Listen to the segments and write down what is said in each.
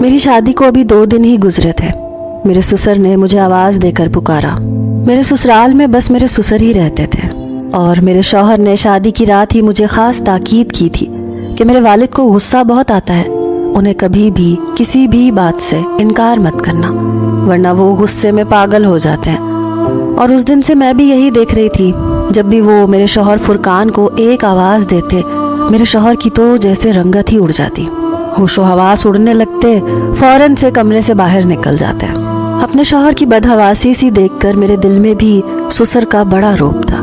मेरी शादी को अभी 2 दिन ही गुजरे थे। मेरे ससुर ने मुझे आवाज़ देकर पुकारा। मेरे ससुराल में बस मेरे ससुर ही रहते थे और मेरे शौहर ने शादी की रात ही मुझे ख़ास ताकीद की थी कि मेरे वालिद को गुस्सा बहुत आता है, उन्हें कभी भी किसी भी बात से इनकार मत करना वरना वो गुस्से में पागल हो जाते हैं। और उस दिन से मैं भी यही देख रही थी, जब भी वो मेरे शौहर फुरकान को एक आवाज़ देते मेरे शौहर की तो जैसे रंगत ही उड़ जाती, होशो हवास उड़ने लगते, फौरन से कमरे से बाहर निकल जाते। अपने शौहर की बदहवासी सी देखकर मेरे दिल में भी ससुर का बड़ा रोब था।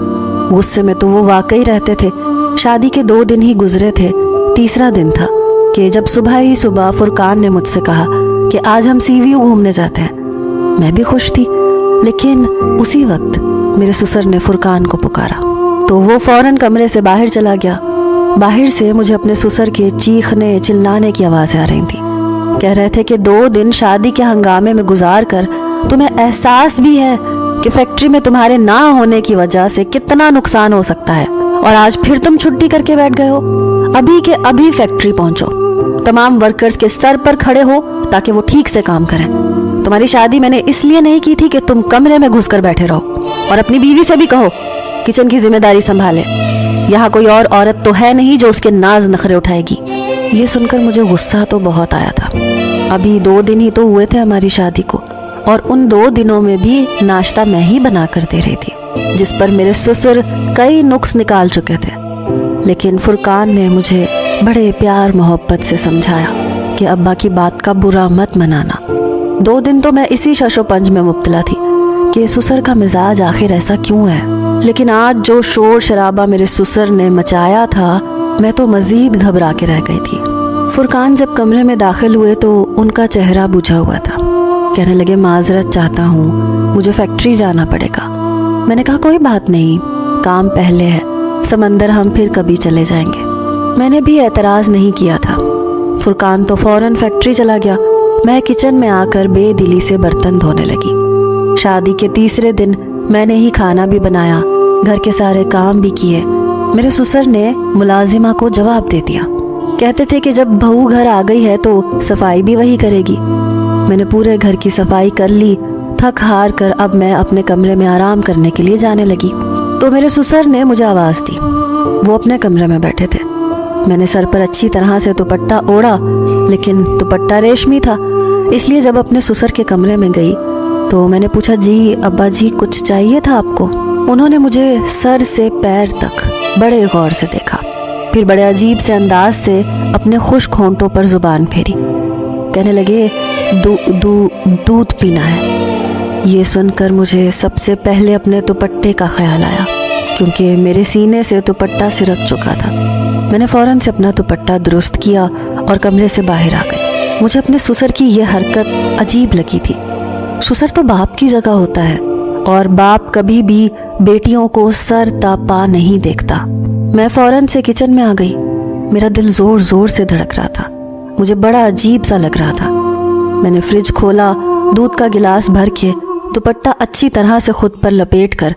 गुस्से में तो वो वाकई रहते थे। शादी के 2 दिन ही गुजरे थे, तीसरा दिन था कि जब सुबह ही सुबह फुरकान ने मुझसे कहा कि आज हम सी व्यू घूमने जाते हैं। मैं भी खुश थी, लेकिन उसी वक्त मेरे ससुर ने फुरकान को पुकारा तो वो फौरन कमरे से बाहर चला गया। बाहर से मुझे अपने ससुर के चीखने चिल्लाने की आवाज़ें आ रही थी। कह रहे थे कि 2 दिन शादी के हंगामे में गुजार कर तुम्हें एहसास भी है कि फैक्ट्री में तुम्हारे ना होने की वजह से कितना नुकसान हो सकता है, और आज फिर तुम छुट्टी करके बैठ गए हो। अभी के अभी फैक्ट्री पहुंचो, तमाम वर्कर्स के सर पर खड़े हो ताकि वो ठीक से काम करें। तुम्हारी शादी मैंने इसलिए नहीं की थी कि तुम कमरे में घुसकर बैठे रहो, और अपनी बीवी से भी कहो किचन की जिम्मेदारी संभाले। यहाँ कोई और औरत तो है नहीं जो उसके नाज नखरे उठाएगी। ये सुनकर मुझे गुस्सा तो बहुत आया था। अभी 2 दिन ही तो हुए थे हमारी शादी को, और उन 2 दिनों में भी नाश्ता मैं ही बना कर दे रही थी, जिस पर मेरे ससुर कई नुक्स निकाल चुके थे। लेकिन फुरकान ने मुझे बड़े प्यार मोहब्बत से समझाया कि अब्बा की बात का बुरा मत मनाना। 2 दिन तो मैं इसी शशोपंज में मुब्तला थी कि ससुर का मिजाज आखिर ऐसा क्यों है। लेकिन आज जो शोर शराबा मेरे ससुर ने मचाया था, मैं तो मजीद घबरा के रह गई थी। फुरकान जब कमरे में दाखिल हुए तो उनका चेहरा बुझा हुआ था। कहने लगे, माजरत चाहता हूँ, मुझे फैक्ट्री जाना पड़ेगा। मैंने कहा कोई बात नहीं, काम पहले है, समंदर हम फिर कभी चले जाएंगे। मैंने भी एतराज़ नहीं किया था। फुरकान तो फौरन फैक्ट्री चला गया। मैं किचन में आकर बेदिली से बर्तन धोने लगी। शादी के तीसरे दिन मैंने ही खाना भी बनाया, घर के सारे काम भी किए। मेरे ससुर ने मुलाजिमा को जवाब दे दिया। कहते थे कि जब बहू घर आ गई है तो सफाई भी वही करेगी। मैंने पूरे घर की सफाई कर ली। थक हार कर अब मैं अपने कमरे में आराम करने के लिए जाने लगी तो मेरे ससुर ने मुझे आवाज़ दी। वो अपने कमरे में बैठे थे। मैंने सर पर अच्छी तरह से दुपट्टा ओढ़ा, लेकिन दुपट्टा रेशमी था, इसलिए जब अपने ससुर के कमरे में गई तो मैंने पूछा, जी अब्बा जी कुछ चाहिए था आपको? उन्होंने मुझे सर से पैर तक बड़े गौर से देखा, फिर बड़े अजीब से अंदाज से अपने खुश्क होंठों पर जुबान फेरी। कहने लगे, दूध पीना है। ये सुनकर मुझे सबसे पहले अपने दुपट्टे का ख्याल आया, क्योंकि मेरे सीने से दुपट्टा सिरक चुका था। मैंने फौरन से अपना दुपट्टा दुरुस्त किया और कमरे से बाहर आ गई। मुझे अपने ससुर की यह हरकत अजीब लगी थी। ससुर तो बाप की जगह होता है, और बाप कभी भी बेटियों को सर ता पा नहीं देखता। मैं फौरन से किचन में आ गई। मेरा दिल जोर जोर से धड़क रहा था, मुझे बड़ा अजीब सा लग रहा था। मैंने फ्रिज खोला, दूध का गिलास भर के दुपट्टा अच्छी तरह से खुद पर लपेट कर